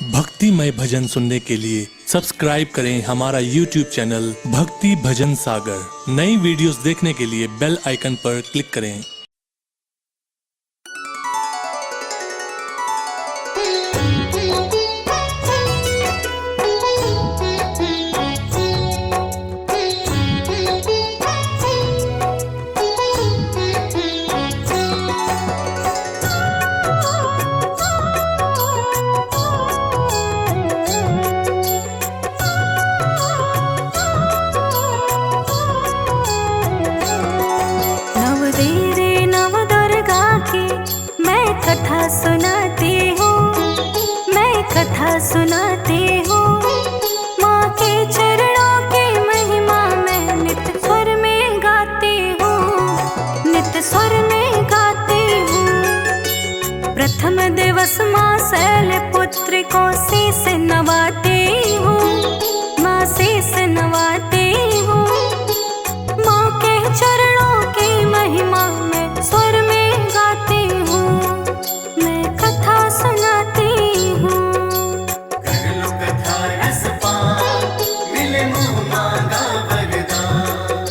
भक्तिमय भजन सुनने के लिए सब्सक्राइब करें हमारा YouTube चैनल भक्ति भजन सागर। नई वीडियोस देखने के लिए बेल आइकन पर क्लिक करें। कथा सुनाती हूँ, मैं कथा सुनाती हूँ। माँ के चरणों की महिमा मैं नित्य स्वर में गाती हूँ, नित्य स्वर में गाती हूँ। प्रथम दिवस माँ शैलपुत्री को शीश नवाती हूँ, माँ शीश नवाती हूँ। माँ के चरणों की महिमा मैं स्वर में गाती हूँ, सुनाती हूँ। कर लो कथा रसपान, मिले मुँह मांगा वरदान।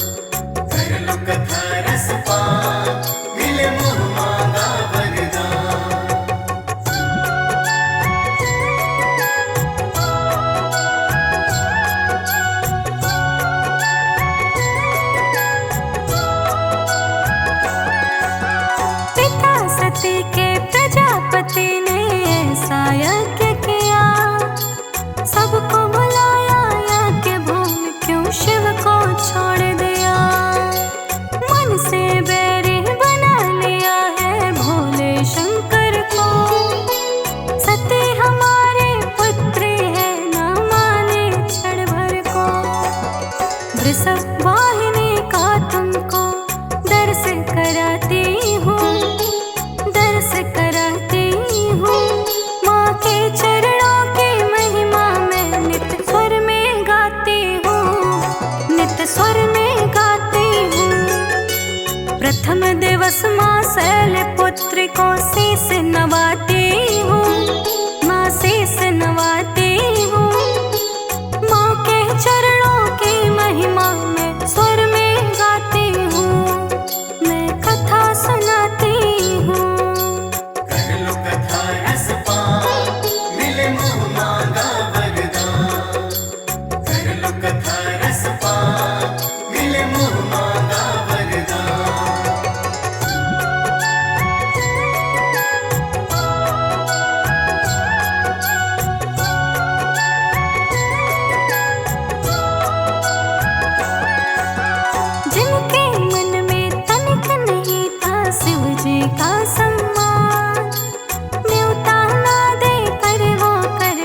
कर लो कथा रसपान, मिले मुँह मांगा वरदान। पिता सती के प्रजापति ने यज्ञ किया, सबको बुलाया यज्ञ भूमि क्यों शिव को छोड़ दिया। मन से बैरी बना लिया है भोले शंकर को, सती हमारे पुत्री है न माने क्षण भर को। वृषभ वाहिनी का तुमको दर्श कराती हूँ, दर्श कराती हूँ। माँ के चरणों की महिमा मैं नित्य स्वर में गाती हूँ, नित्य स्वर में गाती हूँ। प्रथम दिवस माँ शैलपुत्री को शीश नवाती हूँ, माँ शीश नवाती हूँ। माँ के चरणों की महिमा मैं स्वर में गाती हूँ, मैं कथा सुनाती हूँ। कर लो कथा रसपान, मिले मुँह मांगा वरदान। कर लो कथा रसपान, मिले मुँह मांगा वरदान। जिनके मन में तनिक नहीं था शिव जी का सम्मान, न्योता ना दे कर वो कर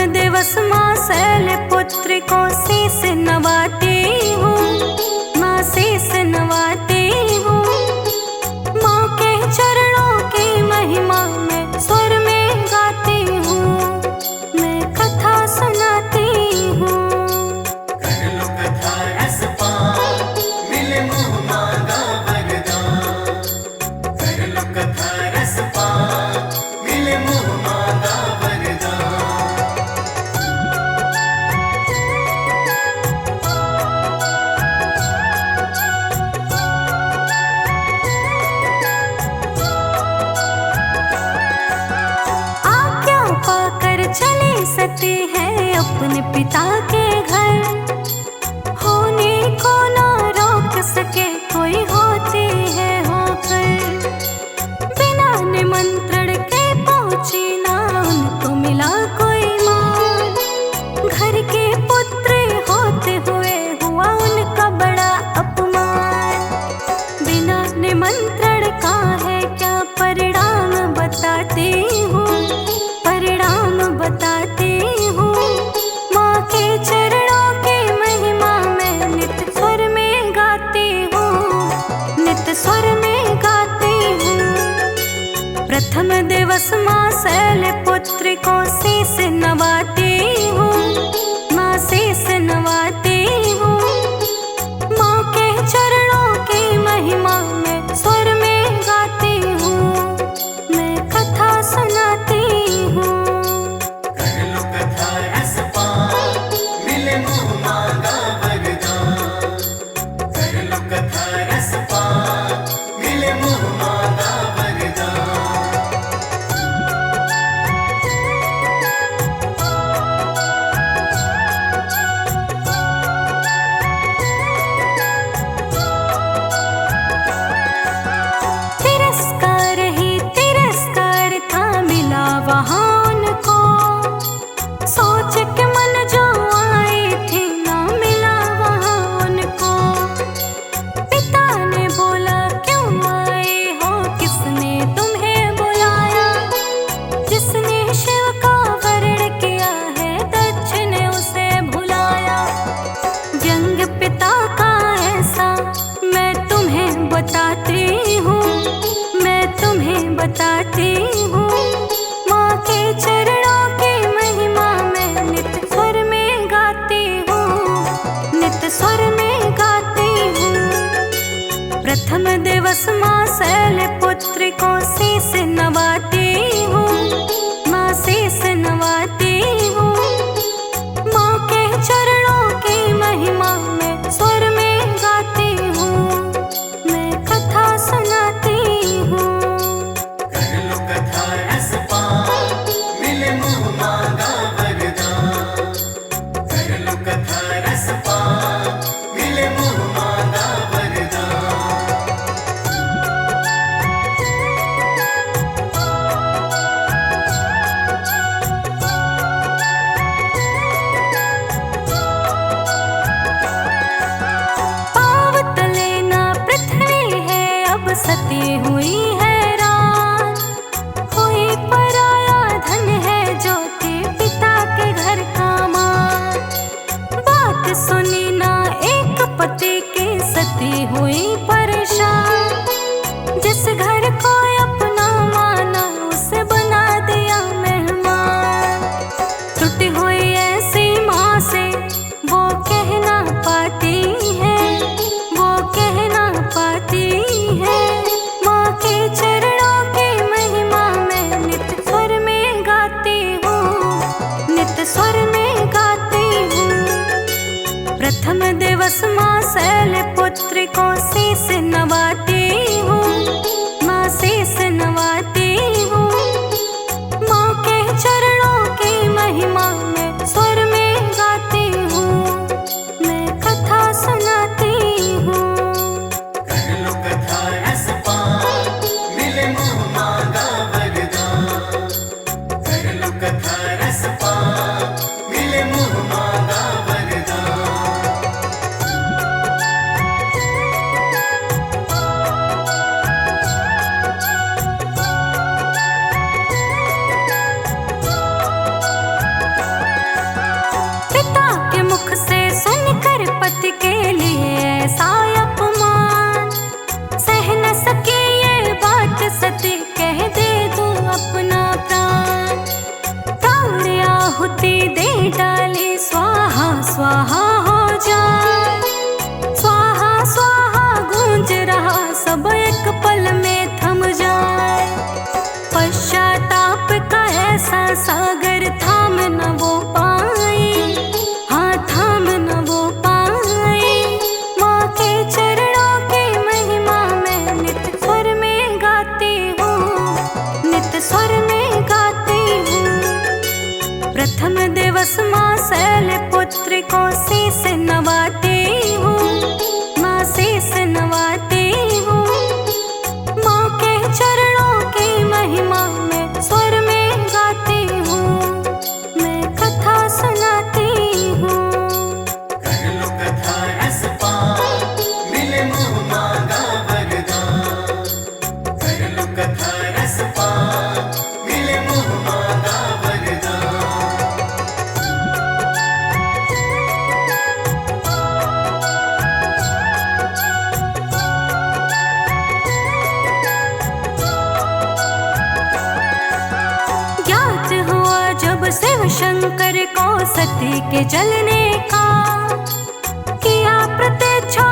दिवस माँ शैलपुत्री को शीस नवाती हूँ, माँ शीस नवाती हूँ। माँ के चरणों की महिमा मैं स्वर में गाती हूँ, मैं कथा सुनाती हूँ। कर लो कथा रसपान, मिले मुँह मांगा वरदान। कर लो कथा रसपान, मिले मुँह मांगा वरदान। आज्ञा पाकर चली सती है अपने पिता के घर, होने को ना रोक सके कोई होती है होकर। बिना निमंत्रण के पहुंची ना उनको मिला कोई मान, घर के पुत्र होते हुए हुआ उनका बड़ा अपमान। बिना निमंत्रण का है क्या परिणाम बताती हूँ, परिणाम बताती हूँ। माँ के चरणों की महिमा मैं नित्य स्वर में गाती हूँ, नित्य स्वर में गाती हूँ। प्रथम दिवस माँ शैलपुत्री को शीस नवाती हूँ, माँ शीस नवाती हूँ। माँ के चरणों की महिमा मैं स्वर में गाती हूँ, मैं कथा सुनाती हूँ। कर लो कथा रसपान, मिले मुँह मांगा वरदान। कर लो कथा रसपान, मिले मुँह मांगा वरदान। तिरस्कार ही तिरस्कार था मिला वहाँ उनको, सोच के मन जो आई थी ना मिला वहाँ उनको। पिता ने बोला क्यों आए हो, किसने तुम्हें बुलाया। जिसने शिव का वर्ण किया है दक्ष ने उसे भुलाया। व्यंग पिता का ऐसा मैं तुम्हें बताती हूँ, मैं तुम्हें बताती हूँ। माँ के चरणों की महिमा मैं नित्य स्वर में गाती हूँ, नित्य स्वर में गाती हूँ। प्रथम दिवस माँ शैलपुत्री को शीस नवाती हूँ, माँ शीस नवाती हूँ। माँ के चरणों की महिमा मैं स्वर में गाती हूँ, मैं कथा सुनाती हूँ। कर लो कथा रसपान, मिले मुँह मांगा वरदान। कर लो कथा रसपान, मिले मुँह मांगा वरदान। पाँव तले ना पृथ्वी है अब सती हुई हैरान, कोई पराया धन है जो कि पिता के घर का मान। बात सुनी ना एक पति की सती हुई परेशान, जिस घर को अपना माना उसे बना दिया मेहमान। टूटी हुई ऐसी माँ से वो कह ना पाती है, वो कह ना पाती है। माँ के चरणों की महिमा मैं नित्य स्वर में गाती हूँ, नित्य स्वर में गाती हूँ। प्रथम दिवस माँ शैलपुत्री को शीस नवाती हूँ, माँ शीस नवाती हूँ। माँ के चरणों की महिमा मैं स्वर में गाती हूँ, मैं कथा सुनाती हूँ। कर लो कथा रसपान, मिले मुँह मांगा वरदान। कर लो कथा रसपान, मिले मुँह मांगा वरदान। प्रथम दिवस माँ शैलपुत्री को शीस नवाती हूँ, माँ शीस नवाती हूँ। माँ के चरणों की महिमा मैं स्वर में गाती हूँ, मैं कथा सुनाती हूँ। कर लो कथा रस पान, मिले मुँह मांगा वरदान। कर लो कथा रस पान, मिले मुँह मांगा वरदान। ज्ञात हुआ जब शिव शंकर को सती के जलने का, किया प्रतीक्षा